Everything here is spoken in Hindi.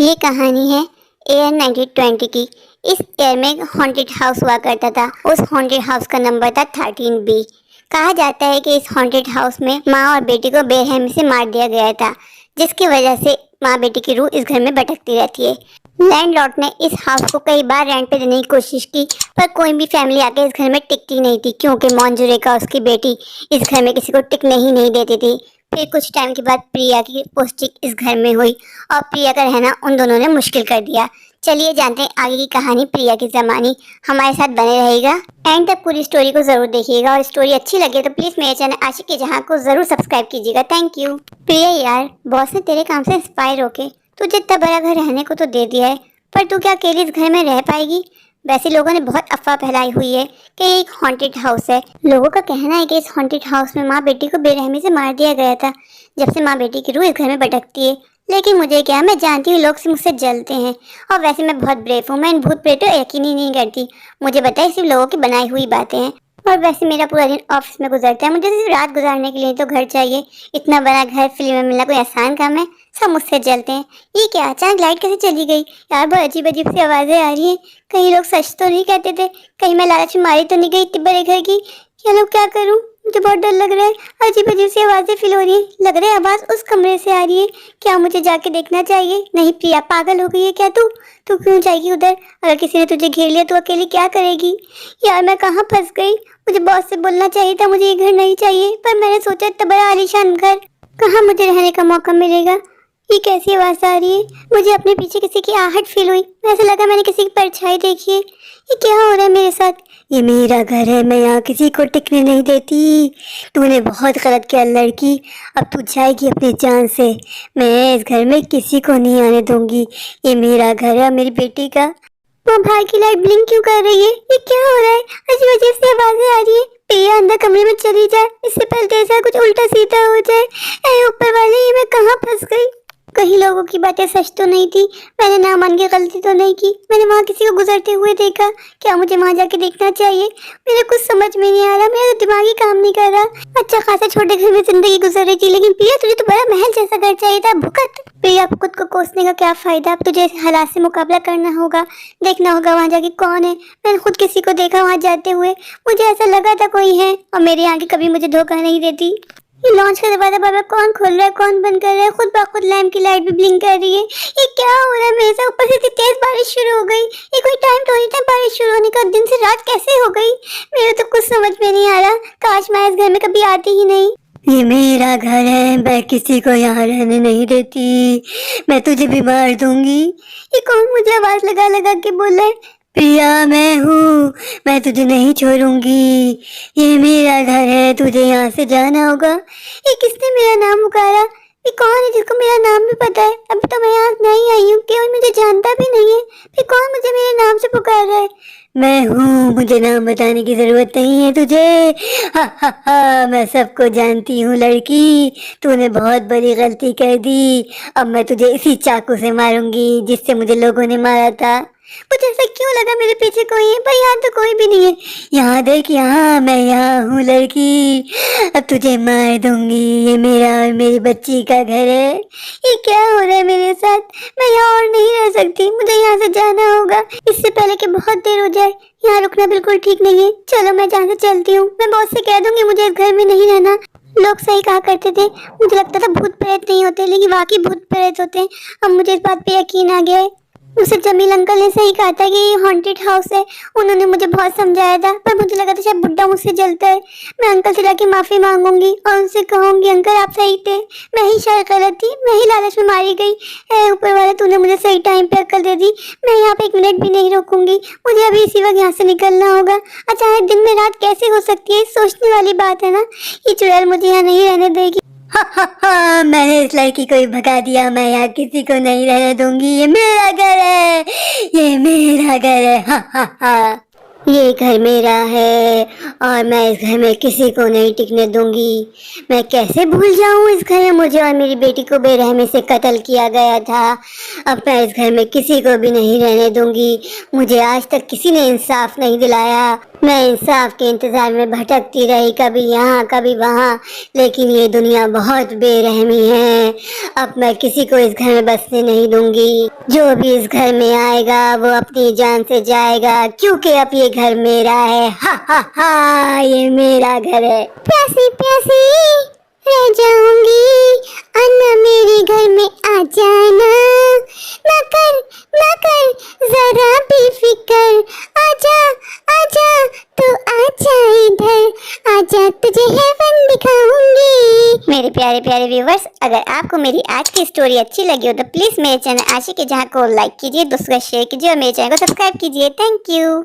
ये कहानी है ईयर 1920 की। इस ईयर में एक हॉन्टेड हाउस हुआ करता था। उस हॉन्टेड हाउस का नंबर था 13B। कहा जाता है कि इस हॉन्टेड हाउस में माँ और बेटी को बेरहमी से मार दिया गया था, जिसकी वजह से माँ बेटी की रूह इस घर में भटकती रहती है। लैंडलॉर्ड ने इस हाउस को कई बार रेंट पे देने की कोशिश की, पर कोई भी फैमिली आके इस घर में टिकती नहीं थी, क्योंकि मॉन्जुरेका उसकी बेटी इस घर में किसी को टिकने ही नहीं देती थी। फिर कुछ टाइम के बाद प्रिया की पोस्टिंग इस घर में हुई और प्रिया का रहना उन दोनों ने मुश्किल कर दिया। चलिए जानते हैं आगे की कहानी प्रिया की ज़मानी। हमारे साथ बने रहेगा, एंड तक पूरी स्टोरी को जरूर देखिएगा, और स्टोरी अच्छी लगे तो प्लीज मेरे चैनल आशिकी जहां को जरूर सब्सक्राइब कीजिएगा। Thank you. प्रिया यार, बॉस ने तेरे काम से इंस्पायर होके तुझे इतना बड़ा घर रहने को तो दे दिया है, पर तू क्या अकेली इस घर में रह पाएगी? वैसे लोगों ने बहुत अफवाह फैलाई हुई है कि ये एक हॉन्टेड हाउस है। लोगों का कहना है कि इस हॉन्टेड हाउस में माँ बेटी को बेरहमी से मार दिया गया था। जब से माँ बेटी की रूह इस घर में भटकती है। लेकिन मुझे क्या, मैं जानती हूँ लोग से मुझसे जलते हैं, और वैसे मैं बहुत ब्रेव हूँ। मैं इन भूत प्रेतों यकीन ही नहीं करती। मुझे बताइए, सिर्फ लोगों की बनाई हुई बातें हैं। और वैसे मेरा पूरा दिन ऑफिस में गुजरता है, मुझे सिर्फ रात गुजारने के लिए तो घर चाहिए। इतना बड़ा घर फ्री में मिलना कोई आसान काम है? सब मुझसे जलते हैं। ये क्या, अचानक लाइट कैसे चली गई? यार बहुत अजीब अजीब सी आवाज़ें आ रही हैं। कहीं लोग सच तो नहीं कहते थे? कहीं मैं लालच में मारी तो नहीं गई इतने बड़े घर की? ये लोग क्या करूँ? मुझे बहुत डर लग रहा है। अजीब अजीब सी आवाज़ें फील हो रही है। लग रहा है आवाज़ उस कमरे से आ रही है। क्या मुझे जाके देखना चाहिए? नहीं प्रिया, पागल हो गई है क्या तू? तू क्यों जाएगी उधर? अगर किसी ने तुझे घेर लिया तो अकेली क्या करेगी? यार मैं कहाँ फंस गई? मुझे बॉस से बोलना चाहिए था मुझे ये घर नहीं चाहिए, पर मैंने सोचा इतना बड़ा आलीशान घर कहाँ मुझे रहने का मौका मिलेगा। ये कैसी आवाज़ आ रही है? मुझे अपने पीछे किसी की आहट फील हुई। ऐसा लगा मैंने किसी की परछाई देखी है। ये क्या हो रहा है मेरे साथ? ये मेरा घर है, मैं यहाँ किसी को टिकने नहीं देती। तूने बहुत गलत किया लड़की, अब तू जाएगी अपनी जान से। मैं इस घर में किसी को नहीं आने दूंगी। ये मेरा घर है, मेरी बेटी का। वहाँ बाहर की लाइट ब्लिंक क्यों कर रही है? ये क्या हो रहा है? अजीब अजीब सी आवाजें आ रही है। प्रिया अंदर कमरे में चली जाए, इससे पहले जैसा कुछ उल्टा सीधा हो जाए। ऐ ऊपर वाले, ये मैं कहाँ फंस गई? कहीं लोगों की बातें सच तो नहीं थी? मैंने ना मान के गलती तो नहीं की? मैंने वहाँ किसी को गुजरते हुए देखा? क्या मुझे वहाँ जाके देखना चाहिए? मेरे कुछ समझ में नहीं आ रहा, मेरा तो दिमाग ही काम नहीं कर रहा। अच्छा खासा छोटे घर में जिंदगी गुजर रही थी, लेकिन प्रिया तुझे तो बड़ा महल जैसा घर चाहिए था। भुकत प्रिया, अब खुद को कोसने का क्या फायदा? अब तुझे इस हालात से मुकाबला करना होगा, देखना होगा वहाँ जाके कौन है। मैंने खुद किसी को देखा वहाँ जाते हुए, मुझे ऐसा लगा था कोई है, और मेरी आंखें कभी मुझे धोखा नहीं देती। ये लॉन्च का दरवाजा बार बार कौन खोल रहा है, कौन बंद कर रहा है? खुद ब खुद लैंप की लाइट भी ब्लिंक कर रही है। ये क्या हो रहा है मेरे साथ? ऊपर से इतनी तेज बारिश शुरू हो गई। ये कोई टाइम तो नहीं था बारिश शुरू होने का। दिन से रात कैसे हो गई? मेरे तो कुछ समझ में नहीं आ रहा। काश मैं इस घर में कभी आती ही नहीं। ये मेरा घर है, मैं किसी को यहाँ रहने नहीं देती। मैं तुझे भी मार दूंगी। ये कौन मुझे आवाज लगा लगा के बोल रहा है? प्रिया मैं हूँ, मैं तुझे नहीं छोड़ूंगी। ये मेरा घर है, तुझे यहाँ से जाना होगा। ये किसने मेरा नाम पुकारा? ये कौन है जिसको मेरा नाम भी पता है? अभी तो मैं यहाँ नहीं आई हूँ, केवल मुझे जानता भी नहीं है। फिर कौन मुझे मेरे नाम से पुकार रहा है? मैं हूँ, मुझे नाम बताने की जरूरत नहीं है तुझे। हा हा हा, मैं सबको जानती हूँ लड़की, तूने बहुत बड़ी गलती कर दी। अब मैं तुझे इसी चाकू से मारूंगी जिससे मुझे लोगों ने मारा था। मुझे ऐसा क्यों लगा मेरे पीछे कोई है, पर यहाँ तो कोई भी नहीं है। यहाँ देख, यहाँ मैं यहाँ हूँ लड़की, अब तुझे मार दूंगी। ये मेरा और मेरी बच्ची का घर है। ये क्या हो रहा है मेरे साथ? मैं यहाँ और नहीं रह सकती, मुझे यहाँ से जाना होगा, इससे पहले कि बहुत देर हो जाए। यहाँ रुकना बिल्कुल ठीक नहीं है। चलो मैं जहाँ से चलती हूँ। मैं बॉस से कह दूंगी मुझे इस घर में नहीं रहना। लोग सही कहा करते थे, मुझे लगता था भूत प्रेत नहीं होते, लेकिन वाकई भूत प्रेत होते हैं। अब मुझे इस बात पे यकीन आ गया है। उसे जमील अंकल ने सही कहा था कि ये हॉन्टेड हाउस है। उन्होंने मुझे बहुत समझाया था, पर मुझे लगा था शायद बुड्ढा मुझसे जलता है। मैं अंकल से जाके माफी मांगूंगी और उनसे कहूंगी अंकल आप सही थे, मैं ही शायद गलत थी, मैं ही लालच में मारी गई। ऐ ऊपर वाले, तूने मुझे सही टाइम पे अक्ल दे दी। मैं यहाँ पे एक मिनट भी नहीं रुकूंगी, मुझे अभी इसी वक्त यहाँ से निकलना होगा। अचानक दिन में रात कैसे हो सकती है? सोचने वाली बात है ना। ये चुड़ैल मुझे यहाँ नहीं रहने देगी। हा हा हा, मैंने इस लड़की को ही भगा दिया। मैं यहाँ किसी को नहीं रहने दूंगी। ये मेरा घर है, ये मेरा घर है। हा हा हा। ये घर मेरा है और मैं इस घर में किसी को नहीं टिकने दूंगी। मैं कैसे भूल जाऊं इस घर में मुझे और मेरी बेटी को बेरहमी से कत्ल किया गया था। अब मैं इस घर में किसी को भी नहीं रहने दूंगी। मुझे आज तक किसी ने इंसाफ नहीं दिलाया। मैं इंसाफ के इंतजार में भटकती रही, कभी यहाँ कभी वहाँ, लेकिन ये दुनिया बहुत बेरहमी है। अब मैं किसी को इस घर में बसने नहीं दूंगी। जो भी इस घर में आएगा वो अपनी जान से जाएगा, क्योंकि अब ये घर मेरा है। हा हा हा, ये मेरा घर है। प्यासी प्यासी रह जाऊंगी, अन्ना मेरे घर में आ जाना। ना कर जरा भी फिकर, आजा आजा तू आजा इधर, आजा तुझे हेवन दिखाऊंगी। मेरे प्यारे प्यारे व्यूवर्स, अगर आपको मेरी आज की स्टोरी अच्छी लगी हो तो प्लीज मेरे चैनल आशिक जहां को लाइक कीजिए, दोस्तों का शेयर कीजिए और मेरे चैनल को सब्सक्राइब कीजिए। Thank you.